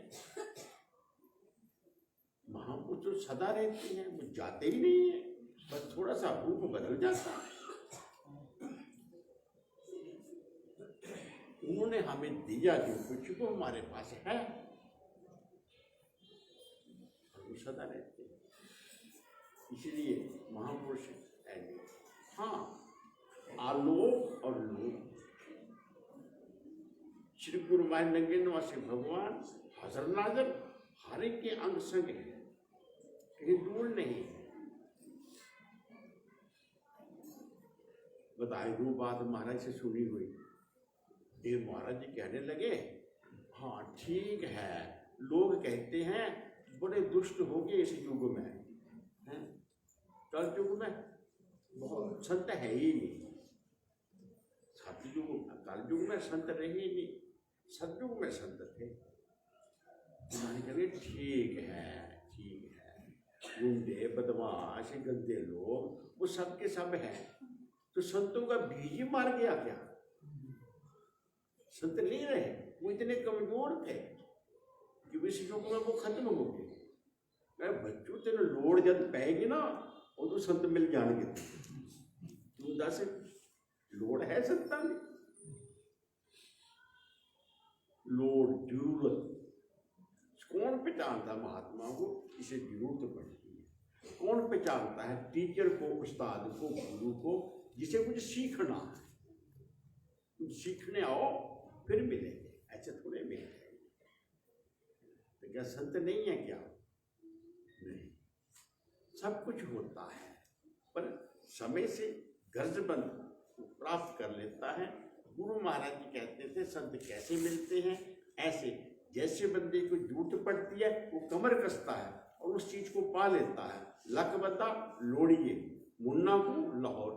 महापुरुष तो सदा रहते हैं, वो जाते ही नहीं है, बस थोड़ा सा रूप बदल जाता है। उन्होंने हमें दिया जो कुछ वो हमारे पास है, वो सदा रहते हैं, इसलिए महापुरुष है। हाँ, आलोक और लोक, श्री गुरु महाराज निवासी भगवान हजर नाजर हर एक के अंग संग है, कहीं दूर नहीं है। बताए दो बात महाराज से सुनी हुई। एक महाराज जी कहने लगे, हाँ ठीक है, लोग कहते हैं बड़े दुष्ट हो गए इस युग में, कल युग में बहुत संत है ही नहीं, सतयुग कल युग में संत रहे ही नहीं, सतयुग में संत थे। उन्होंने कहा ठीक है, गुंडे बदमाश गंदे लोग वो सब के सब हैं, तो संतों का बीज ही मार गया क्या? संत नहीं रहे, वो इतने कमजोर थे कि इस युग में वो खत्म हो गए। बच्चों तेरे लोड़ जब पैगी ना वो तो संत मिल जाएंगे। तू दस लोड़ है संतां में, लोड़ जरूरत कौन पहचानता महात्मा को? इसे जरूरत पड़ती है। कौन पहचानता है? टीचर को, उस्ताद को, गुरु को, जिसे कुछ सीखना है। तुम सीखने आओ फिर मिलेंगे, ऐसे थोड़े मिलेंगे। तो क्या संत नहीं है क्या? नहीं, सब कुछ होता है, पर समय से गर्जबंद प्राप्त कर लेता है। गुरु महाराज जी कहते थे संत कैसे मिलते हैं? ऐसे जैसे बंदे को जरूरत पड़ती है वो कमर कसता है और उस चीज को पा लेता है। लक बता लोड़िए मुन्ना को लाहौर,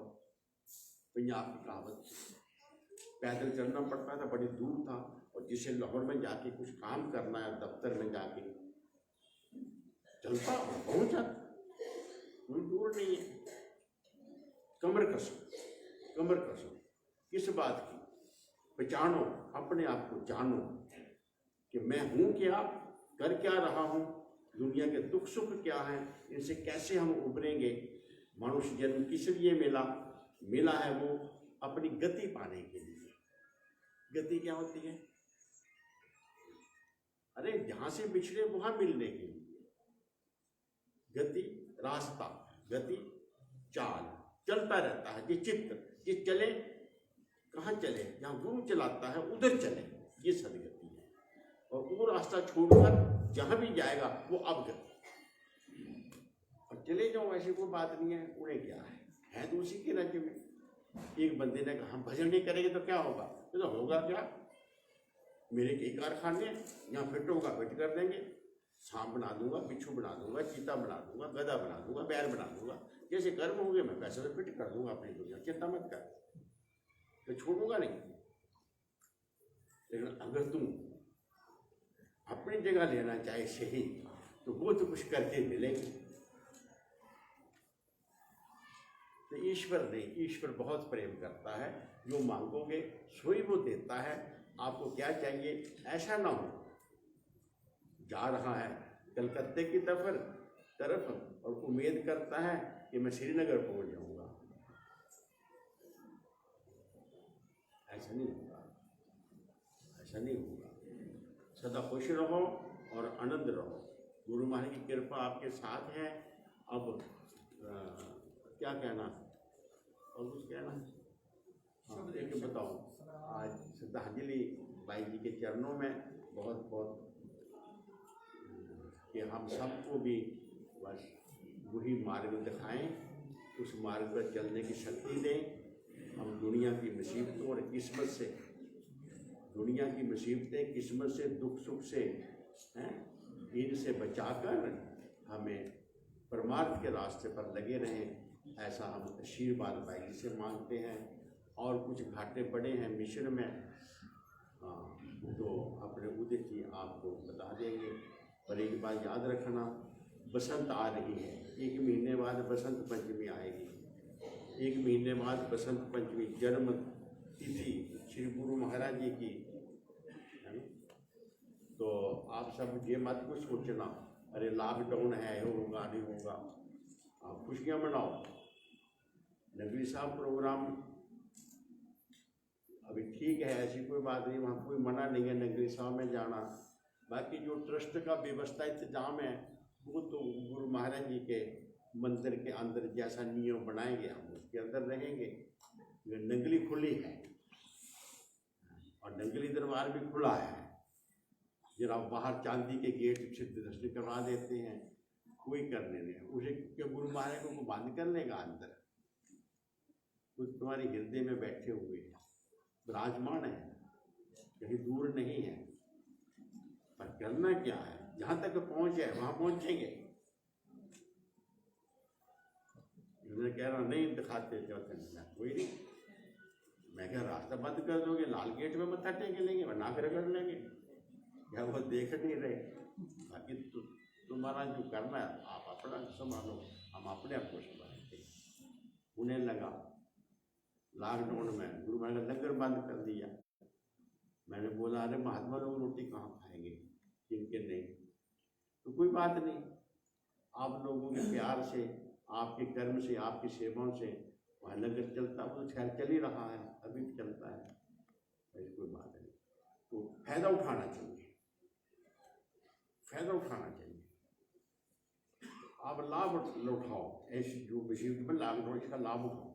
पंजाब की कहावत। पैदल चलना पड़ता था, बड़ी दूर था, और जिसे लाहौर में जाके कुछ काम करना है, दफ्तर में जाके चलता पहुंच जाता, कोई दूर नहीं है। कमर कसो, कमर कसो। किस बात की? पहचानो, अपने आप को जानो कि मैं हूं क्या, कर क्या रहा हूं, दुनिया के दुख सुख क्या हैं, इनसे कैसे हम उभरेंगे। मनुष्य जन्म किस लिए मिला? मिला है वो अपनी गति पाने के लिए। गति क्या होती है? अरे जहां से बिछड़े वहां मिलने के लिए। गति रास्ता, गति चाल, चलता रहता है। ये चित्त ये चले, कहाँ चले? जहाँ गुरु चलाता है उधर चले, ये सदगति है। और वो रास्ता छोड़कर जहां भी जाएगा वो अवगति। और चले जाओ, ऐसी कोई बात नहीं है। उन्हें क्या है तो उसी के राज्य में। एक बंदे ने कहा हम भजन नहीं करेंगे तो क्या होगा? तो होगा क्या? मेरे कई कारखाने यहाँ फिट होगा, फिट कर देंगे। सांप बना दूंगा, बिच्छू बना दूंगा, चीता बना दूंगा, गधा बना दूंगा, बैल बना दूंगा। जैसे कर्म होंगे मैं वैसे तो फिट कर दूंगा अपनी दुनिया, चिंता मत कर, तो छोड़ूंगा नहीं। लेकिन अगर तुम अपनी जगह लेना चाहे सही, तो वो तो कुछ करके मिलेंगे। तो ईश्वर नहीं, ईश्वर बहुत प्रेम करता है, जो मांगोगे सोई वो देता है। आपको क्या चाहिए, ऐसा ना हो जा रहा है कलकत्ते की तरफ और उम्मीद करता है कि मैं श्रीनगर पहुंच जाऊंगा, ऐसा नहीं होगा, ऐसा नहीं होगा। सदा खुश रहो और आनंद रहो। गुरु महाराज की कृपा आपके साथ है। अब क्या कहना और कुछ कहना, हाँ एक बताओ। आज श्रद्धांजलि भाई जी के चरणों में बहुत बहुत कि हम सबको भी बस वही मार्ग दिखाएं, उस मार्ग पर चलने की शक्ति दें। हम दुनिया की मुसीबतों और किस्मत से, दुनिया की मुसीबतें किस्मत से दुख सुख से हैं, इनसे बचाकर हमें परमार्थ के रास्ते पर लगे रहें, ऐसा हम आशीर्वाद भाई से मांगते हैं। और कुछ घाटे पड़े हैं मिशन में, तो अपने उदित जी आपको बता देंगे। पर एक बात याद रखना, बसंत आ रही है, 1 महीने बाद बसंत पंचमी आएगी। 1 महीने बाद बसंत पंचमी जन्म तिथि श्री गुरु महाराज जी की है ना। तो आप सब ये मत कुछ सोचना अरे लॉकडाउन है, होगा नहीं होगा, आप खुशियाँ मनाओ। नगरी साहब प्रोग्राम अभी ठीक है, ऐसी कोई बात नहीं, वहाँ कोई मना नहीं है नगरी साहब में जाना। बाकी जो ट्रस्ट का व्यवस्था इंतजाम है वो तो गुरु महाराज जी के मंदिर के अंदर जैसा नियम बनाएंगे हम उसके अंदर रहेंगे। नंगली खुली है और नंगली दरबार भी खुला है, जरा बाहर चांदी के गेट से दर्शन करवा देते हैं, कोई करने नहीं। उसे क्या गुरु महाराज को बंद कर लेगा अंदर, कुछ तुम्हारे हृदय में बैठे हुए हैं, विराजमान है, कहीं दूर नहीं है। पर करना क्या है, जहाँ तक पहुँचे वहाँ पहुँचेंगे। मैं कह रहा नहीं दिखाते चौथे में, कोई नहीं, मैं क्या रास्ता बंद कर दोगे, लाल गेट में मत्था टेक लेंगे, नाक रगड़ लेंगे, क्या वो देख नहीं रहे। बाकी तुम्हारा जो करना है आप अपना संभालो, हम अपने आप को संभालते। उन्हें लगा लॉकडाउन में गुरु महाराज ने लंगर बंद कर दिया। मैंने बोला अरे महात्मा लोग रोटी कहाँ खाएंगे, जिनके नहीं, तो कोई बात नहीं, आप लोगों के प्यार से, आपके कर्म से, आपकी सेवाओं से वहाँ लंगर चलता, वो खैर चल ही रहा है, अभी भी चलता है, ऐसी कोई बात नहीं। तो फायदा उठाना चाहिए, फायदा उठाना चाहिए। आप लाभ उठाओ, ऐसी जो मुसीबत में लॉकडाउन का लाभ उठाओ।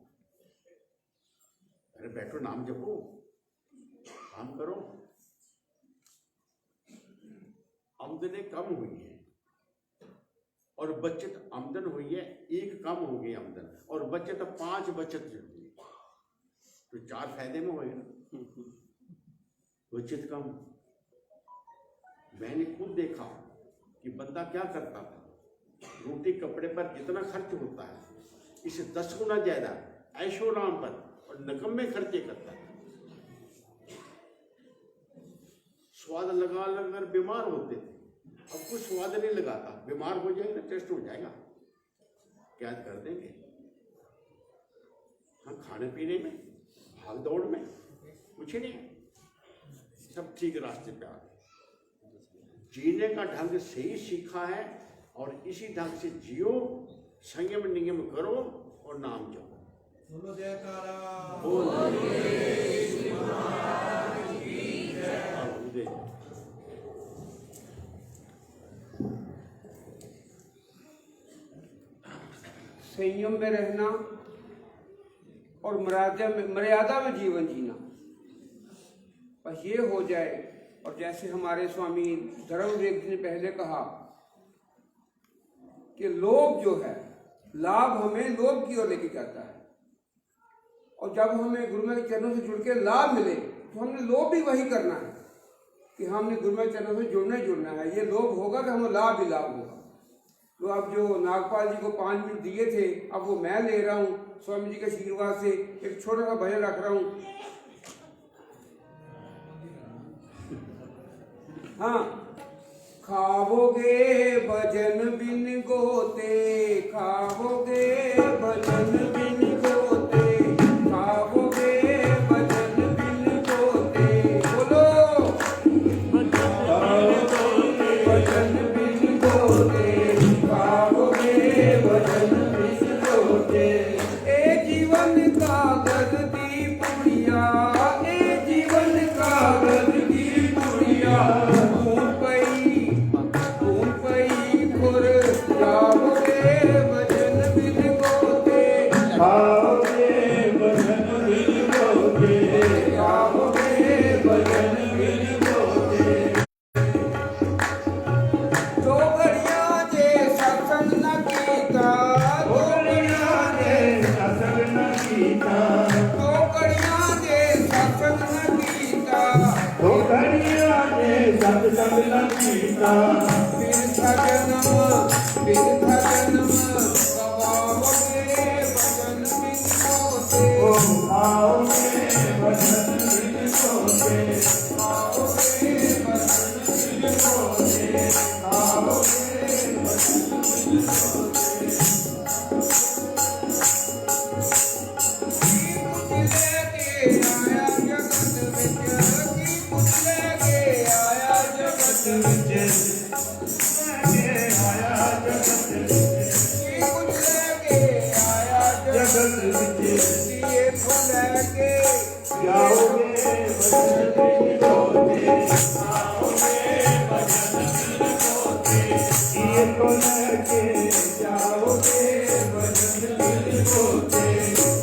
अरे बैठो, नाम जपो, काम करो। आमदनी कम हुई है और बचत, आमदन हुई है 1 कम हो गई आमदन, और बचत 5 बचत हुई, तो 4 फायदे में हुए ना। बचत कम, मैंने खुद देखा कि बंदा क्या करता था, रोटी कपड़े पर जितना खर्च होता है इससे 10 गुना ज्यादा ऐशोराम पर और नकम्मे खर्चे करता है। स्वाद लगा कर बीमार होते थे, अब कुछ स्वाद नहीं लगाता, बीमार हो जाएगा, टेस्ट हो जाएगा, क्या कर देंगे। हाँ, खाने पीने में, भाग दौड़ में कुछ नहीं, सब ठीक रास्ते पे आ गए। जीने का ढंग सही सीखा है और इसी ढंग से जियो, संयम नियम करो और नाम जपो। बोलो जयकारा। संयम में रहना और मर्यादा में जीवन जीना, बस ये हो जाए। और जैसे हमारे स्वामी धर्मदेव जी ने पहले कहा कि लोभ जो है, लाभ हमें लोभ की ओर लेके जाता है, और जब हमें गुरुमय के चरणों से जुड़ के लाभ मिले तो हमने लोभ भी वही करना है कि हमने गुरुमय के चरणों से जुड़ना है। ये लोभ होगा तो हमें लाभ ही लाभ होगा। तो अब जो नागपाल जी को 5 मिनट दिए थे, अब वो मैं ले रहा हूँ स्वामी जी के आशीर्वाद से। एक छोटा सा भजन रख रहा हूँ। हाँ, खाओगे भजन बिन गोते, खाओगे भजन बिन गोते। बिरथा जन्म गवाओगे भजन बिन होते। आओगे भजन बिन होते, आओगे भजन बिन होते। आओगे भजन बिन होते। की मुझ लेके आया जगत विच, की मुझ लेके आया जगत विच, लेके आया जगत विच, की मुझ लेके आया जगत विच। ये तो लेके जाओगे भजन बिन होते, आओगे भजन बिन होते। ये तो लेके जाओगे भजन बिन होते,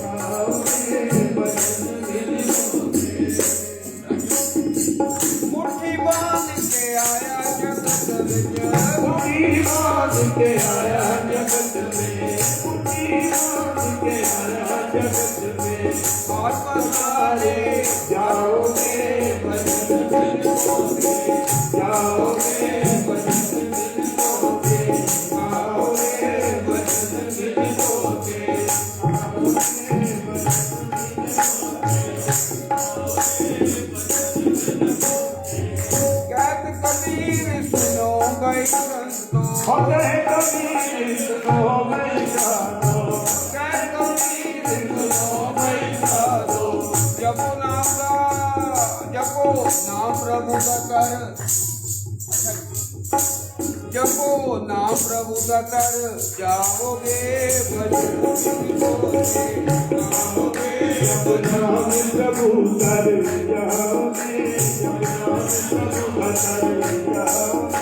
आओगे भजन बिन होते। मुट्ठी बांध के आया जगत विच, मुट्ठी बांध के आया जगत में, मुट्ठी बांध के आया जगत में। हाथ पसारे जाओगे भजन बिन होते, जाओगे भजन बिन होते, आओगे भजन बिन होते, आओगे भजन कहत कबीर सुनो गई संतो, कबीर सुनो मैं जानो, कहत कबीर सुनो मैं जानो। जपो नाम प्रभु का कर, जपो नाम प्रभु का कर, जाओगे भजन बिन होते। जाओगे जब नाम प्रभु कर, जाओगे जब नाम प्रभु कर, जाओगे।